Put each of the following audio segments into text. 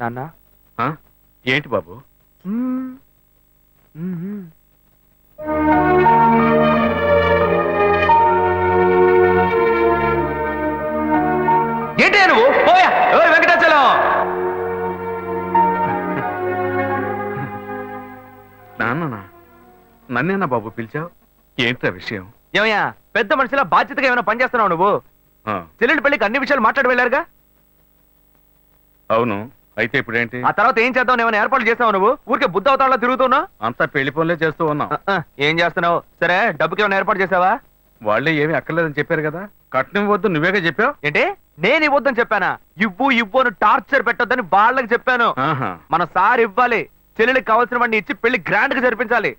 నాన్న ఏంటి బాబు? ఏంటి నువ్వు పోయా వెంకటాచలం. నాన్న నన్నేనా బాబు పిలిచావు? ఏంట్రా విషయం? ఏమయ్యా పెద్ద మనిషిలా బాధ్యతగా ఏమైనా పనిచేస్తున్నావు నువ్వు? చెల్లెలి పెళ్లికి అన్ని విషయాలు మాట్లాడి వెళ్ళారుగా? అవును, అయితే ఇప్పుడేంటి? ఆ తర్వాత ఏం చేద్దాం? ఏమైనా ఏర్పాట్లు చేస్తావు నువ్వు? ఊరికే బుద్ధ అవతాళ్ళ తిరుగుతున్నావు. అంతా పెళ్లి పనులే చేస్తూ ఉన్నాం. ఏం చేస్తున్నావు? సరే డబ్బుకి ఏమైనా ఏర్పాటు చేసావా? వాళ్ళే ఏమీ అక్కర్లేదని చెప్పారు కదా. కట్నం ఇవ్వద్దు నువ్వేగా చెప్పావు. ఏంటి నేను ఇవ్వద్దని చెప్పానా? ఇవ్వు అని టార్చర్ పెట్టొద్దని వాళ్ళకి చెప్పాను. మన సార్ ఇవ్వాలి. చెల్లెలికి కావాల్సిన వాడిని ఇచ్చి పెళ్లి గ్రాండ్ గా జరిపించాలి.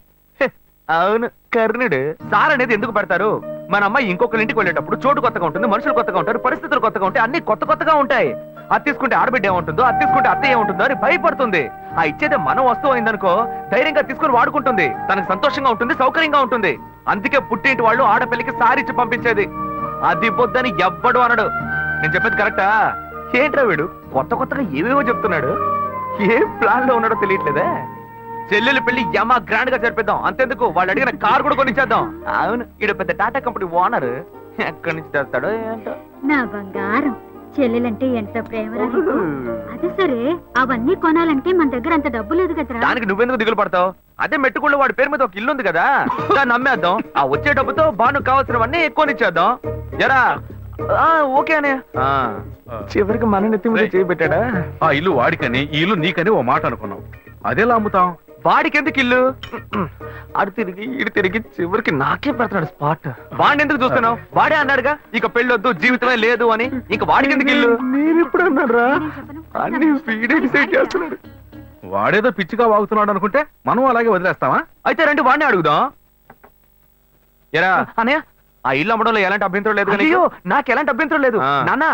అవును కర్ణుడు. సార్ అనేది ఎందుకు పెడతారు? మన అమ్మాయి ఇంకొకరి ఇంటికి వెళ్ళేటప్పుడు చోటు కొత్తగా ఉంటుంది, మనుషులు కొత్తగా ఉంటారు, పరిస్థితులు కొత్తగా ఉంటాయి, అన్ని కొత్తగా ఉంటాయి. అది తీసుకుంటే ఆడబిడ్డ ఏముంటుందో, అది తీసుకుంటే అత్త ఏముంటుందో అని భయపడుతుంది. ఆ ఇచ్చేదే మనం వస్తువు అయిందనుకో ధైర్యంగా తీసుకుని వాడుకుంటుంది. తనకు సంతోషంగా ఉంటుంది, సౌకర్యంగా ఉంటుంది. అందుకే పుట్టింటి వాళ్ళు ఆడపిల్లకి సారిచ్చి పంపించేది. అది పొద్దని ఎవ్వడు అనడు. నేను చెప్పేది కరెక్టా? ఏంట్రా వీడు కొత్తగా ఏవేవో చెప్తున్నాడు. ఏ ప్లాన్ లో ఉన్నాడో తెలియట్లేదే. చెల్లెలు పెళ్లి యమా గ్రాండ్ గా జరిపిద్దాం. అంతెందుకు వాళ్ళు అడిగిన కార్ కూడా కొనిచ్చేద్దాం. అవును ఈడ పెద్ద టాటా కంపెనీ ఓనర్. ఎక్కడి నుంచి తెస్తాడో ఏంటో. నా బంగారం చెల్లెలంటే ఎంత ప్రేమ. అదే సరే అవన్నీ కొనాలంటే మన దగ్గర అంత డబ్బు లేదు కదా. దానికి నువ్వెందుకు దిగులు పడతావు? అదే మెట్టుకుళ్ళు వాడి పేరు మీద ఒక ఇల్లు ఉంది కదా, దాన్ని అమ్మేద్దాం. ఆ వచ్చే డబ్బుతో బాను కావాల్సినవన్నీ కొనిచ్చేద్దాం. ఎరా ఓకే అనే. చివరికి మన నెత్తి మీద చేయబెట్టాడా? ఆ ఇల్లు వాడికని ఈ ఇల్లు నీకని ఓ మాట అనుకున్నాం. అదేలా అమ్ముతాం? వాడికి ఎందుకు ఇల్లు? అడు తిరిగి ఇటు తిరిగి చివరికి నాకే పెడతాడు స్పాట్. వాడిని ఎందుకు చూస్తున్నావు? వాడే అన్నాడుగా ఇక పెళ్ళొద్దు జీవితమే లేదు అని. ఇక వాడికి ఎందుకు ఇల్లు? నేను ఎప్పుడు అన్నారా? అన్ని వీడే డిసైడ్ చేస్తున్నాడు. వాడేదో పిచ్చిగా వాగుతున్నాడు అనుకుంటే మనం అలాగే వదిలేస్తావా? అయితే రండి వాడిని అడుగుదాం. ఎరా అన్నయ్య ఆ ఇల్లు అమ్మడంలో ఎలాంటి అభ్యంతరం లేదు. అయ్యో నాకు ఎలాంటి అభ్యంతరం లేదు నాన్న.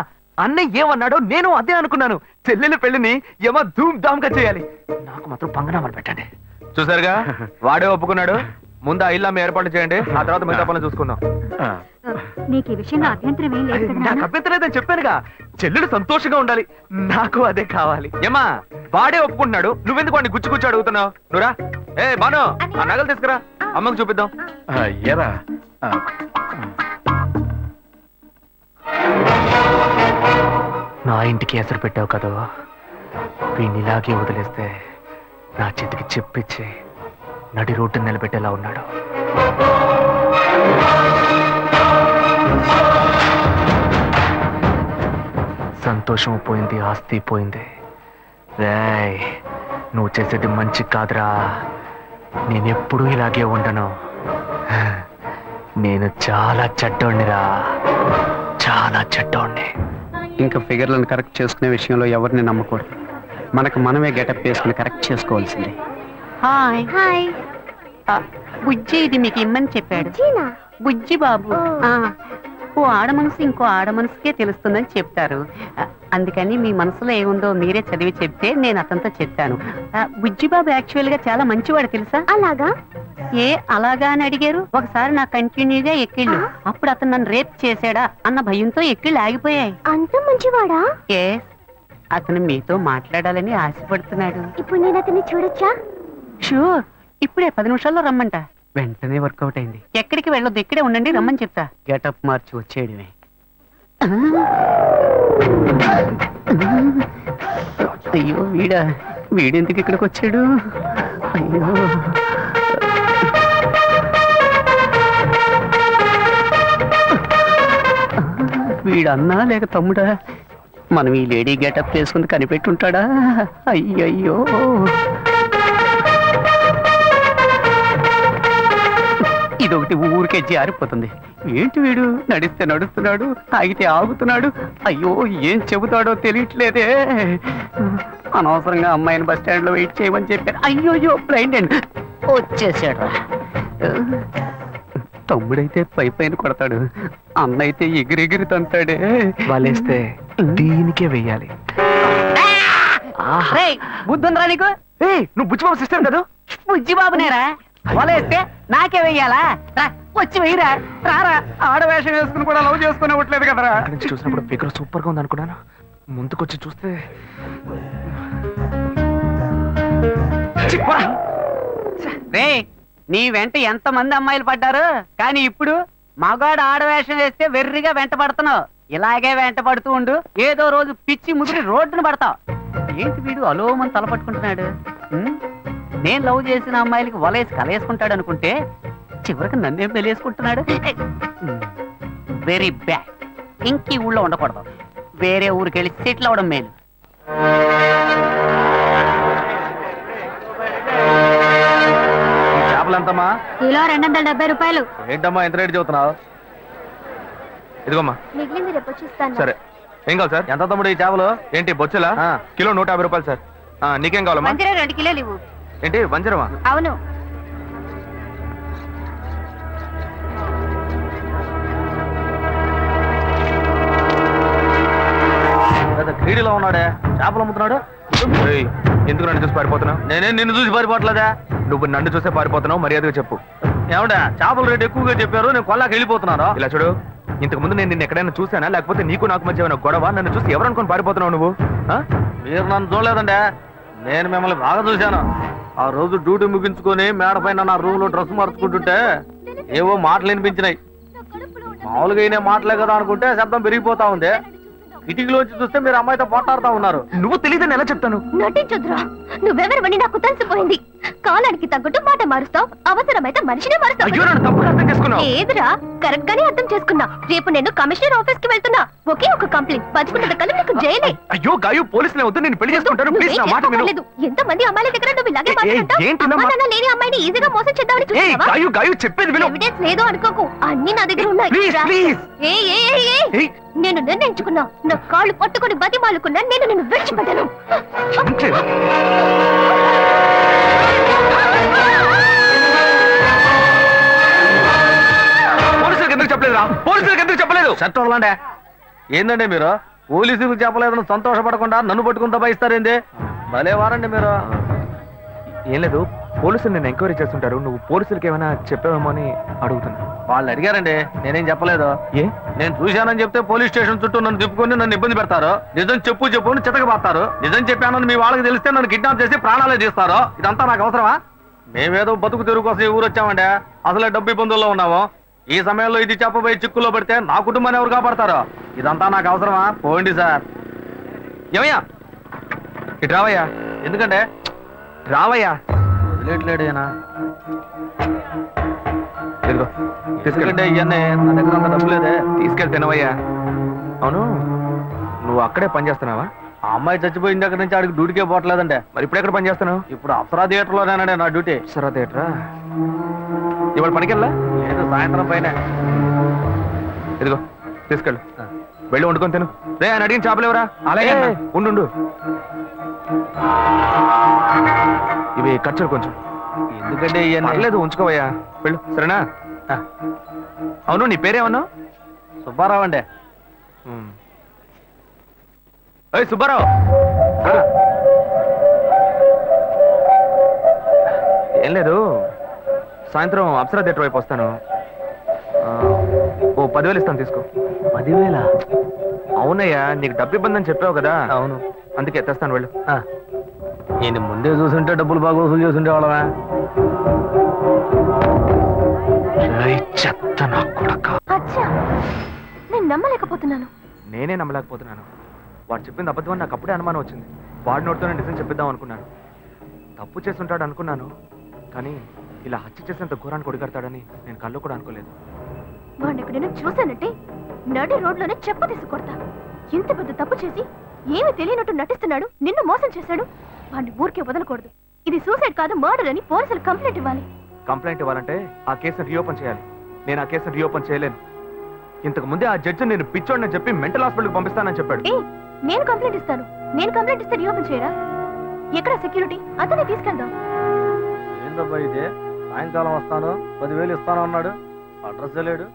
అన్నయ్య ఏమన్నాడో నేను అదే అనుకున్నాను. చెల్లెల పెళ్లిని ఏమో ధూమ్ ధామ్ గా చేయాలి. నాకు మాత్రం పంగనామాలు పెట్టండి. చూసారుగా వాడే ఒప్పుకున్నాడు. ముందు ఆ ఇల్లు అమ్మ ఏర్పాటు చేయండి, ఆ తర్వాత మిగతా పనులు చూసుకుందాం. నీకు ఈ విషయంలో అభ్యంతరం ఏం లేదు. నాకు అభ్యంతరం లేదని చెప్పానుగా. చెల్లెలు సంతోషంగా ఉండాలి, నాకు అదే కావాలి. ఏమా వాడే ఒప్పుకుంటున్నాడు, నువ్వెందుకు వాడిని గుచ్చి అడుగుతున్నావు? నువ్వురా ఏ బాను ఆ నగలు తీసుకురా, అమ్మకు చూపిద్దాం. ఎరా నా ఇంటికి ఎసరు పెట్టావు కదా, వీడిని ఇలాగే వదిలేస్తే నా చేతికి చెప్పిచ్చి నడి రోడ్డు నిలబెట్టేలా ఉన్నాడు. సంతోషం పోయింది, ఆస్తి పోయింది. రేయ్ నువ్వు చేసేది మంచి కాదురా. నేనెప్పుడూ ఇలాగే ఉండను. నేను చాలా చెడ్డోణ్ణిరా, చాలా చెడ్డోణ్ణి. ఇంకా ఫిగర్లను కరెక్ట్ చేసుకునే విషయంలో ఎవరిని నమ్మకూడదు. మనకు మనమే గెటప్ వేసుకుని కరెక్ట్ చేసుకోవాల్సిందే. హాయ్ హాయ్ బుజ్జి ఇది మీకు ఇమ్మని చెప్పాడు. బుజ్జి బాబు ఓ ఆడ మనసు ఇంకో ఆడ మనసుకే తెలుస్తుందని చెప్తారు. అందుకని మీ మనసులో ఏముందో మీరే చదివి చెప్తే నేను అతనితో చెప్పాను. బుజ్జి బాబు యాక్చువల్ గా చాలా మంచివాడు తెలుసా. అలాగా? ఏ అలాగా అని అడిగారు. ఒకసారి నాకు కంటిన్యూగా ఎక్కిళ్ళు. అప్పుడు అతను నన్ను రేప్ చేశాడా అన్న భయంతో ఎక్కిళ్ళు ఆగిపోయాయి. అంత మంచివాడా? ఏ అతను మీతో మాట్లాడాలని ఆశపడుతున్నాడు. ఇప్పుడు నేను అతన్ని చూడొచ్చా? షూర్, ఇప్పుడే 10 నిమిషాల్లో రమ్మంట. వెంటనే వర్కౌట్ అయింది. ఎక్కడికి వెళ్ళొద్దు, ఇక్కడే ఉండండి, రమ్మని చెప్తా. గెటప్ మార్చి వచ్చేయడమే. అయ్యో వీడెందుకు ఇక్కడికి వచ్చాడు? అయ్యో వీడన్నా లేక తమ్ముడా? మనం ఈ లేడీ గెటప్ వేసుకుని కనిపెట్టుంటాడా? అయ్యయ్యో ఇదొకటి ఊరికే జారిపోతుంది. ఏంటి వీడు నడిస్తే నడుస్తున్నాడు, ఆగితే ఆగుతున్నాడు. అయ్యో ఏం చెబుతాడో తెలియట్లేదే. అనవసరంగా అమ్మాయిని బస్ స్టాండ్ లో వెయిట్ చేయమని చెప్పారు. అయ్యోయ్యో బ్లైండ్ అండ్ వచ్చేసాడు. తమ్ముడైతే పైన కొడతాడు, అన్నైతే ఎగిరెగిరి తంతాడే. వాళ్ళేస్తే దీనికే వెయ్యాలి. బుద్ధుందిరా నీకు? నువ్వు బుచ్చిబాబు సిస్టర్ కదా? బుజ్జిబాబు నేరా? వలేస్తే నాకే వెయ్యాలా? వచ్చి వెయ్యరా, రారా. ఆడవేషం వేసుకుని కూడా లవ్ చేసుకుని ఇవ్వట్లేదు కదరా. చూసినప్పుడు ఫిగర్ సూపర్ గా ఉంది అనుకున్నాను. ముందుకొచ్చి చూస్తే రే నీ వెంట ఎంత మంది అమ్మాయిలు పడ్డారు కానీ ఇప్పుడు మగాడు ఆడవేషం వేస్తే వెర్రిగా వెంట పడుతున్నావు. ఇలాగే వెంట పడుతూ ఉండు, ఏదో రోజు పిచ్చి ముదిరి రోడ్డును పడతావు. ఏంటి వీడు అలోమని తల పట్టుకుంటున్నాడు? నేను లవ్ చేసిన అమ్మాయిలకి వలేసి కలేసుకుంటాడు అనుకుంటే చివరికి నన్నేం పెళ్ళేసుకుంటున్నాడు. Very bad. ఇంకీ ఊళ్ళో ఉండకూడదు, వేరే ఊరికి వెళ్ళి సెటిల్ అవడం మేలు. చేపలు ఎంతమ్మా? కిలో 270 రూపాయలు. ఏంటమ్మా ఎంత రేటు చెబుతున్నావు? ఇదిగోమ్మా. మిగిలింది రేపు వచ్చి ఇస్తాను. సరే. ఏం కావాలి సార్? ఎంత తమ్ముడు ఈ చేపలు? ఏంటి బొచ్చులా? కిలో 150 రూపాయలు సార్. నీకేం కావాలమ్మా? 2 కిలోలు ఇవ్వు. ఏంటి వంజరమా? అవును. క్రీడలో ఉన్నాడే చేపలు అమ్ముతున్నాడు. ఎందుకు నన్ను చూసి పారిపోతున్నావు? నేనేం నిన్ను చూసి పారిపోవట్లేదా? నువ్వు నన్ను చూసే పారిపోతున్నావు, మర్యాదగా చెప్పు. ఏమంటా చేపల రేటు ఎక్కువగా చెప్పారు, నేను కొల్లాకి వెళ్ళిపోతున్నాను. ఇలా చూడు, ఇంతకు ముందు నేను నిన్ను ఎక్కడైనా చూసానా, లేకపోతే నీకు నాకు మధ్య ఏమైనా గొడవ? నన్ను చూసి ఎవరు అనుకుని పారిపోతున్నావు నువ్వు? మీరు నన్ను చూడలేదండి, నేను మిమ్మల్ని బాగా చూశాను. ఆ రోజు డ్యూటీ ముగించుకొని మేడ పైన నా రూమ్ లో డ్రెస్ మార్చుకుంటుంటే ఏవో మాటలు వినిపించినాయి. మామూలుగా అయినా మాటలే కదా అనుకుంటే శబ్దం పెరిగిపోతా ఉంది. కిటికీలోంచి చూస్తే మీరు అమ్మాయితో పోట్లాడుతా ఉన్నారు. నువ్వు తెలియదని ఎలా చెప్తాను? నటించొద్దురా, నువ్వెవరివని నాకు తెలిసిపోయింది. కాలానికి తగ్గట్టు మాట మారుస్తావు, అవసరమైతే మనిషినే మారుస్తావు. ఏదిరా, కరెక్ట్ గానే అర్థం చేసుకున్నా. రేపు నేను కమిషనర్ ఆఫీస్ కి వెళ్తున్నా. ఒకే ఒక కంప్లైంట్, బతుకున్న కళ్ళు నీకు జైలే. అయ్యో గాయు, పోలీసులే వద్దు, నేను పెళ్లి చేసుకుంటాను. ప్లీజ్ నా మాట విను. ఎంతమంది అమ్మాయిల దగ్గర నువ్వు ఇలాగే మాట్లాడతావు? లేని అమ్మాయిని ఈజీగా మోసం చేద్దామని చూస్తున్నావా? గాయు గాయు చెప్పేది విను. ఎవిడెన్స్ లేదు అనుకోకు, అన్ని నా దగ్గర ఉన్నాయి. నేను నిర్ణయించుకున్నా, నా కాళ్ళు పట్టుకుని బతిమాలుకున్నా, నేను నిన్ను విడిచిపెట్టాను. పోలీసులకు ఎందుకు చెప్పలేదురా? పోలీసులకు ఎందుకు చెప్పలేదు? చట్టంలాండే ఏందండి మీరు? పోలీసులకు చెప్పలేదని సంతోషపడకుండా నన్ను పట్టుకుని దబాయిస్తారేంది? భలే వారండి మీరు. ఏం లేదు, పోలీసులు నేను ఎంక్వైరీ చేస్తుంటారు. నువ్వు పోలీసులకి ఏమైనా చెప్పావేమో అని అడుగుతున్నా. వాళ్ళు అడిగారండి, నేనేం చెప్పలేదు. ఏ? నేను చూశానని చెప్తే పోలీస్ స్టేషన్ చుట్టూ నన్ను తిప్పుకొని నన్ను ఇబ్బంది పెడతారు. నిజం చెప్పు అని చితకబాస్తారు. నిజం చెప్పానని మీ వాళ్ళకి తెలిస్తే నన్ను కిడ్నాప్ చేసి ప్రాణాలే తీస్తారు. ఇదంతా నాకు అవసరమా? మేమేదో బతుకు తెరుగు కోసం ఈ ఊరు వచ్చామండి, అసలే డబ్బు ఇబ్బందుల్లో ఉన్నాము. ఈ సమయంలో ఇది చెప్పబోయి చిక్కుల్లో పెడితే నా కుటుంబాన్ని ఎవరు కాపాడతారో? ఇదంతా నాకు అవసరమా? పోండి సార్. ఏమయ్యా ఇటు రావయ్యా. ఎందుకంటే రావయ్యా. వదిలేట్లేడేనా? తీసుకెళ్ళండి. ఇవన్నీ నా దగ్గర అంత డబ్బు లేదే. తీసుకెళ్ళి తినవయ్యా. అవును, నువ్వు అక్కడే పని చేస్తున్నావా? ఆ అమ్మాయి చచ్చిపోయిన దగ్గర నుంచి ఆడికి డ్యూటీకే పోవట్లేదంటే. మరి ఇప్పుడు ఎక్కడ పని చేస్తున్నావు? ఇప్పుడు అప్సరా థియేటర్ లోనేనండి నా డ్యూటీ. అప్సరా థియేటరా? ఇవాళ పనికెళ్ళా? లేదు, సాయంత్రం పైన. ఇదిగో తీసుకెళ్ళు, వెళ్ళి వండుకొని తిను. రే ఆయన అడిగిన చేపలు ఎవరా? అలాగే ఉండు. ఇవి ఖర్చులు కొంచెం. ఎందుకంటే లేదు, ఉంచుకోవయ్యా. వెళ్ళు, సరేనా? అవును, నీ పేరేమన్నావు? సుబ్బారావు అండి. సుబ్బారావు, ఏం లేదు, సాయంత్రం అప్సరా థియేటర్ వైపు వస్తాను. ఓ 10,000 ఇస్తాను, తీసుకో. 10,000? అవునయ్యా, నీకు డబ్బు ఇబ్బంది అని చెప్పావు కదా. అవును, అందుకే తెస్తాను, వెళ్ళు. నేను ముందే చూసుంటే డబ్బులు బాగా వసూలు చేసుంటే వాళ్ళవా? చెత్త నా కొడక. నేను నమ్మలేకపోతున్నాను. నేనే నమ్మలేకపోతున్నాను. వాడు చెప్పింది అబద్ధం అని నాకు అప్పుడే అనుమానం వచ్చింది. వాడి నోటితోనే నిజం చెప్పిద్దాం అనుకున్నాను. తప్పు చేస్తుంటాడు అనుకున్నాను, కానీ ఇలా హత్య చేసేంత ఘోరాన్ని కొడిగడతాడని నేను కళ్ళు కూడా అనుకోలేదు. వాడిని ఎక్కడైనా చూశానంటే నడి రోడ్లోనే చెప్ప తీసి కొడతా. ఇంత పెద్ద తప్పు చేసి ఏమీ తెలియనట్టు నటిస్తున్నాడు, నిన్ను మోసం చేశాడు. వాడిని ఊరికే వదలకూడదు. ఇది సూసైడ్ కాదు, మర్డర్ అని పోలీసులు కంప్లైంట్ ఇవ్వాలి. కంప్లైంట్ ఇవ్వాలంటే ఆ కేసును రీఓపెన్ చేయాలి. నేను ఆ కేసును రీఓపెన్ చేయలేను. ఇంతకు ముందే ఆ జడ్జి నేను పిచ్చోడిని చెప్పి మెంటల్ హాస్పిటల్కి పంపిస్తానని చెప్పాడు. నేను కంప్లైంట్ ఇస్తాను. నేను కంప్లైంట్ ఇస్తే రీఓపెన్ చేయరా? ఎక్కడ సెక్యూరిటీ? అతనే తీసుకెళ్దాం. ఏందబ్బా ఇదే? సాయంకాలం వస్తాను, 10,000 ఇస్తాను అన్నాడు, అడ్రస్ లేడు.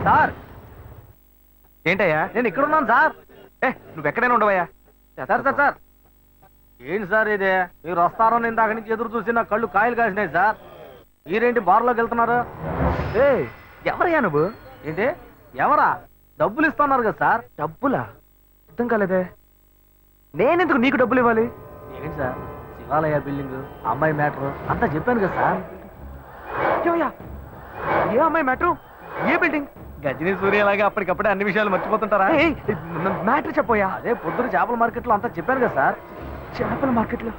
సార్, ఏంటయ్యా? నేను ఇక్కడ ఉన్నాను సార్. నువ్వు ఎక్కడైనా ఉండవయ్యా? సార్ సార్ సార్, ఏంటి సార్ ఇదే? మీరు వస్తారని ఇందాక నుంచి ఎదురు చూసి నా కళ్ళు కాయలు కాసినాయి సార్. మీరేంటి బార్లోకి వెళ్తున్నారు? ఎవరయ్యా నువ్వు? ఏంటి ఎవరా డబ్బులు ఇస్తున్నారు కదా సార్? డబ్బులా? అర్థం కాలేదే. నేనెందుకు నీకు డబ్బులు ఇవ్వాలి? ఏంటి సార్, శివాలయ బిల్డింగ్, అమ్మాయి మ్యాటర్ అంతా చెప్పాను కదా సార్. ఏమయ్యా, ఏ అమ్మాయి మ్యాటర్, ఏ బిల్డింగ్? గజనీ సూర్యలాగా అప్పటికప్పుడే అన్ని విషయాలు మర్చిపోతుంటారా? మ్యాటర్ చెప్పోయా. అదే పొద్దున చేపల మార్కెట్లో అంతా చెప్పాను కదా సార్. చేపల మార్కెట్లో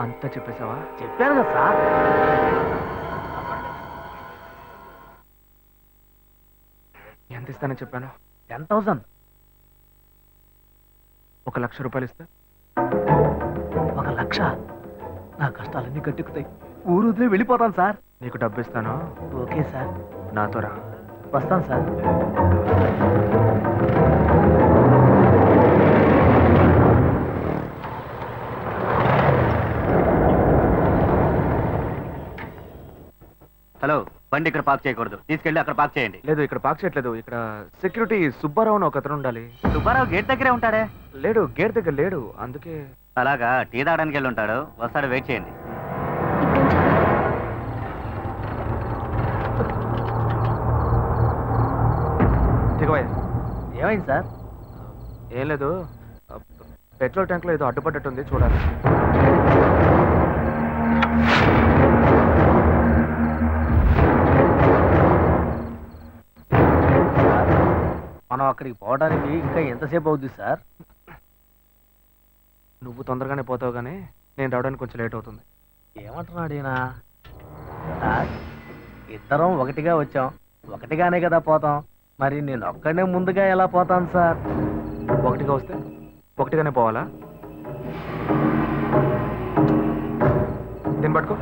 అంతా చెప్పేశావా? చెప్పాను కదా సార్. ఎంత ఇస్తానని చెప్పాను? 10,000. 1,00,000 రూపాయలు ఇస్తా. 1,00,000? నా కష్టాలన్నీ గట్టెక్కుతాయి. ఊరు వదిలే వెళ్ళిపోతాను సార్. నీకు డబ్బు ఇస్తాను. Okay sir. నాతో రా. వస్తాను సార్. హలో, బండి ఇక్కడ పార్క్ చేయకూడదు, తీసుకెళ్ళి అక్కడ పార్క్ చేయండి. లేదు, ఇక్కడ పార్క్ చేయట్లేదు. ఇక్కడ సెక్యూరిటీ సుబ్బారావు అని ఒక అతను ఉండాలి. సుబ్బారావు గేట్ దగ్గరే ఉంటాడే. లేడు, గేట్ దగ్గర లేడు. అందుకే. అలాగా, టీ తాగడానికి వెళ్ళి ఉంటాడు. వస్తాడు, వెయిట్ చేయండి. దిగవయ్యా. ఏమైంది సార్? ఏం లేదు, పెట్రోల్ ట్యాంక్ లో ఏదో అడ్డుపడ్డట్టుంది, చూడాలి. మనం అక్కడికి పోవడానికి ఇంకా ఎంతసేపు అవుద్ది సార్? నువ్వు తొందరగానే పోతావు, కానీ నేను రావడానికి కొంచెం లేట్ అవుతుంది. ఏమంటున్నాడు ఈయన? ఇద్దరం ఒకటిగా వచ్చాం, ఒకటిగానే కదా పోతాం. మరి నేను ఒక్కడే ముందుగా ఎలా పోతాను సార్? ఒకటిగా వస్తే ఒకటిగానే పోవాలా? దీన్ని పట్టుకో.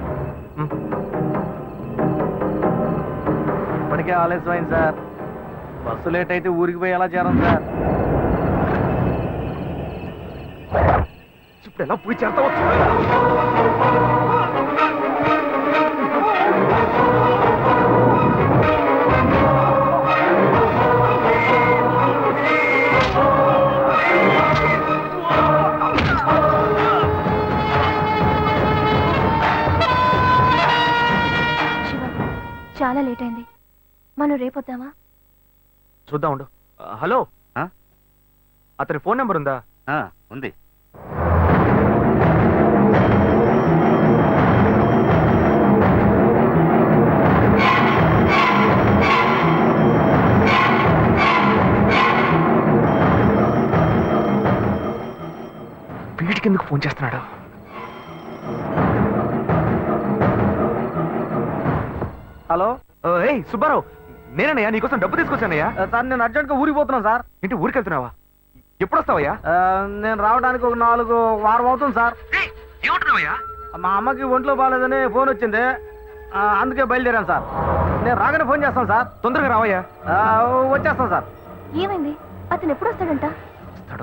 ఇప్పటికే ఆలస్యమైంది సార్. బస్సు లేట్ అయితే ఊరికి పోయి ఎలా చేరం సార్? ఇప్పుడు ఎలా పోయి చేరతావు? చాలా లేట్ అయింది, మనం రేపొద్దామా? చూద్దాం, ఉండు. హలో, అతని ఫోన్ నెంబర్ ఉందా? ఉంది. వీడికి ఎందుకు ఫోన్ చేస్తున్నాడు? హలో, ఏయ్ సుబ్బారావు, నేనయ్యా, నీకోసం డబ్బు తీసుకొచ్చానయ్యా. సార్, నేను అర్జెంట్ గా ఊరికి పోతున్నాను సార్. ఇంటి ఊరికి వెళ్తున్నావా? ఎప్పుడు వస్తావయ్యా? నేను రావడానికి ఒక 4 వారం అవుతుంది సార్. ఏమంటున్నావయ్యా? మా అమ్మకి ఒంట్లో బాగాలేదని ఫోన్ వచ్చింది, అందుకే బయలుదేరాను సార్. నేను రాగానే ఫోన్ చేస్తాను సార్. తొందరగా రావయ్యా. వచ్చేస్తాను సార్. ఏమైంది? అతను ఎప్పుడు వస్తాడంట?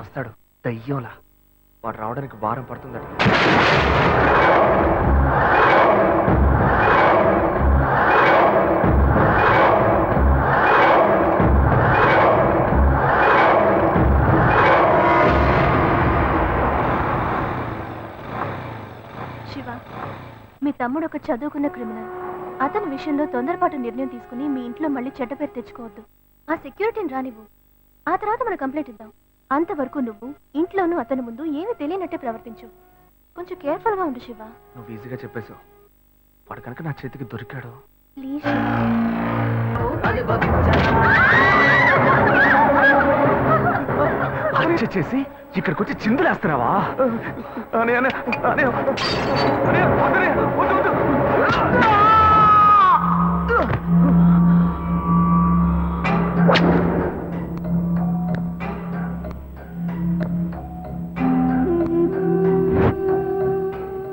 వస్తాడు, దయ్యంలా. వాడు రావడానికి వారం పడుతుందట. మీ తమ్ముడు ఒక చదువుకున్న క్రిమినల్. అతని విషయంలో తొందరపాటు నిర్ణయం తీసుకుని మీ ఇంట్లో మళ్ళీ చెడ్డ పేరు తెచ్చుకోవద్దు. ఆ సెక్యూరిటీని రానివ్వు, ఆ తర్వాత మనం కంప్లైంట్ ఇద్దాం. అంతవరకు నువ్వు ఇంట్లోనూ అతని ముందు ఏమీ తెలియనట్టే ప్రవర్తించు. కొంచెం కేర్ఫుల్ గా ఉండు శివ. నువ్వు ఈజీగా చెప్పేశావు. వాడు కనుక నా చేతికి దొరికాడు. ప్లీజ్ హత్య చేసి ఇక్కడికి వచ్చి చిందులేస్తున్నావా?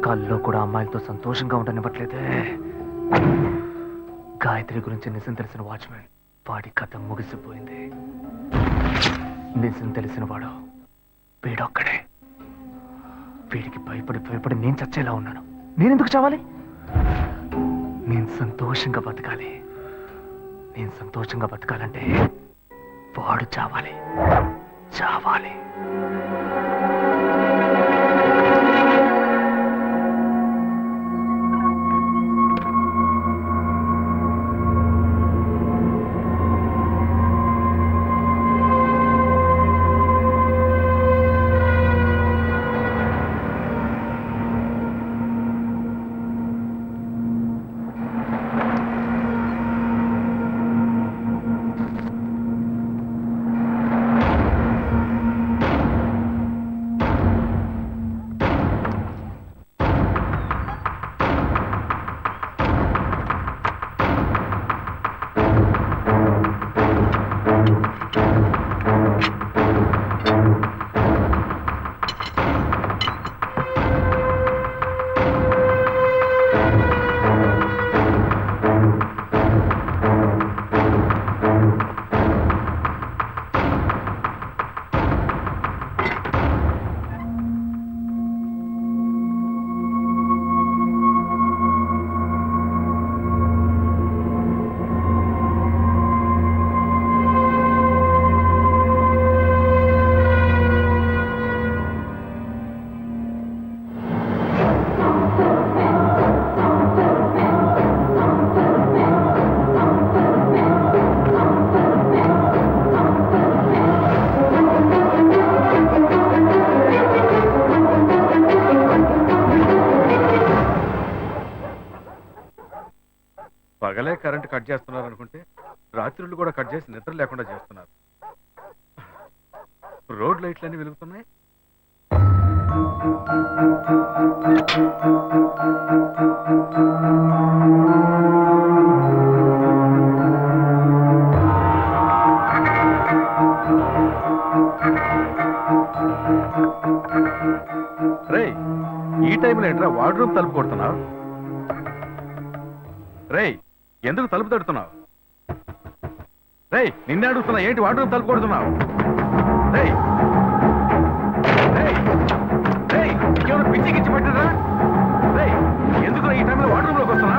కల్లో కూడా అమ్మాయిలతో సంతోషంగా ఉండనివ్వట్లేదే. గాయత్రి గురించి నిజం తెలిసిన వాచ్మెన్, వాడి కథ ముగిసిపోయింది. నిజం తెలిసిన వాడు వీడొక్కడే. వీడికి భయపడి నేను చచ్చేలా ఉన్నాను. నేనెందుకు చావాలి? నేను సంతోషంగా బతకాలి. నేను సంతోషంగా బతకాలంటే వాడు చావాలి. పగలే కరెంట్ కట్ చేస్తున్నారు అనుకుంటే రాత్రులు కూడా కట్ చేసి నిద్ర లేకుండా చేస్తున్నారు. రోడ్ లైట్లన్నీ వెలుగుతున్నాయి. రేయ్, ఈ టైంలో ఏంట్రా వార్డ్రూమ్ తలుపు కొడుతున్నావు? రేయ్, ఎందుకు తలుపు తడుతున్నావు? రేయ్, నిన్నే అడుగుతున్నా, ఏంటి వార్డ్రూమ్ తలుపు కొడుతున్నావు? రేయ్ రేయ్ రేయ్, ఇంకేమైనా పిచ్చి గిచ్చి పట్టినరా? రేయ్, ఎందుకు ఈ టైంలో వార్డ్రూమ్ లోకి వస్తున్నా?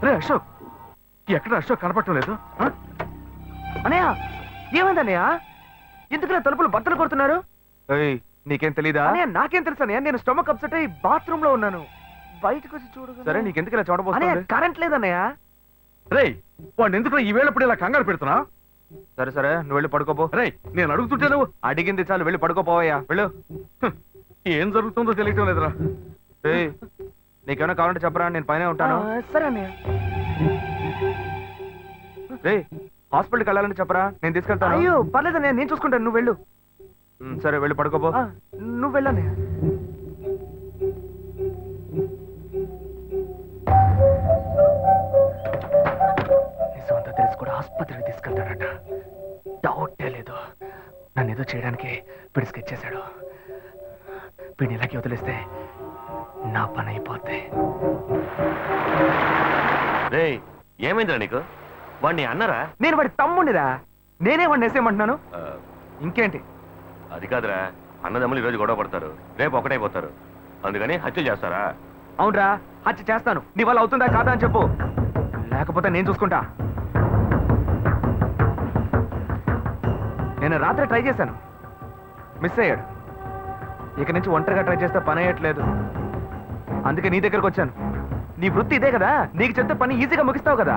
రే అశోక్, ఎక్కడ అశోక్ కనపడటం లేదు? అనయ్య ఏమైంది అన్నయ్య? ఎందుకు తలుపులు బట్టలు కొడుతున్నారు? నీకేం తెలీదా? నాకేం తెలుసు అన్నయ్య, నేను స్టమక్ అప్సెట్ అయ్యి బాత్రూమ్ లో ఉన్నాను. బయటకు వచ్చి చూడు. సరే, నీకెందుకు ఇలా చూడబోతున్నా? కరెంట్ లేదన్నయ్య. రేయ్, వాడిని ఎందుకు ఈ వేళప్పుడు ఇలా కంగారు పెడుతున్నా? సరే సరే, నువ్వు వెళ్ళి పడుకోపో. రేయ్, నేను అడుగుతుంటే నువ్వు అడిగింది చాలు, వెళ్ళి పడుకోపోవయ్యా, వెళ్ళు. ఏం జరుగుతుందో తెలియటం లేదురా. నీకేమైనా కావాలంటే చెప్పరా, నేను పైన ఉంటాను. సరే అన్నయ్య. రే, హాస్పిటల్కి వెళ్ళాలని చెప్పరా, నేను తీసుకెళ్తాను. అయ్యో పర్లేదన్నయ్య, నేను చూసుకుంటాను, నువ్వు వెళ్ళు. సరే, వెళ్ళి పడుకోపో. నువ్వు వెళ్ళన్నయ్య. నిజమంతా తెలిసి కూడా ఆసుపత్రికి తీసుకెళ్తాడట. డౌటే లేదు, నన్ను ఏదో చేయడానికి పిడి స్కెచ్ చేశాడు. పిడి ఇలాగే వదిలేస్తే నా పని అయిపోద్ది. రేయ్, ఏమైందిరా నీకు? వాడిని అన్నరా? నేను వాడి తమ్ముడిరా, నేనే వాడిని వేసేయమంటున్నాను. ఇంకేంటి? అది కాదురా, అన్నదమ్ములు ఈరోజు గొడవ పడతారు, రేపు ఒకటైపోతారు, అందుకని హత్యలు చేస్తారా? అవునరా, హత్య చేస్తాను. నీ వల్ల అవుతుందా కాదా అని చెప్పు, లేకపోతే నేను చూసుకుంటా. నేను రాత్రి ట్రై చేశాను, మిస్ అయ్యాడు. ఇక నుంచి ఒంటరిగా ట్రై చేస్తే పని అయ్యట్లేదు, అందుకే నీ దగ్గరకు వచ్చాను. నీ వృత్తి ఇదే కదా, నీకు చెప్తే పని ఈజీగా ముగిస్తావు కదా.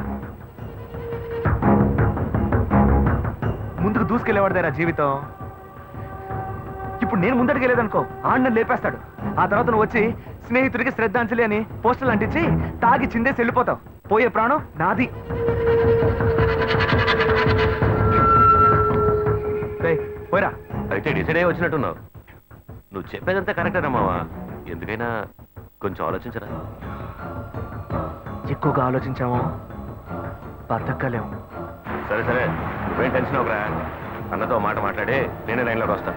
ముందుకు దూసుకెళ్లేవాడిదేరా జీవితం. ఇప్పుడు నేను ముందడికి వెళ్ళేదనుకో, ఆడిని లేపేస్తాడు. ఆ తర్వాత నువ్వు వచ్చి స్నేహితుడికి శ్రద్ధాంజలి అని పోస్టర్లు అంటించి తాగి చిందేసి వెళ్ళిపోతావు. పోయే ప్రాణం నాది. పోయిరా. అయితే డిసైడ్ అయ్యి వచ్చినట్టున్నావు. నువ్వు చెప్పేదంతా కరెక్టేనా మావా? ఎందుకైనా కొంచెం ఆలోచించరా. ఎక్కువగా ఆలోచించాము బతకలేము. సరే సరే, నువ్వేం టెన్షన్ అవరా. అన్నతో మాట మాట్లాడి నేనే లైన్లోకి వస్తా.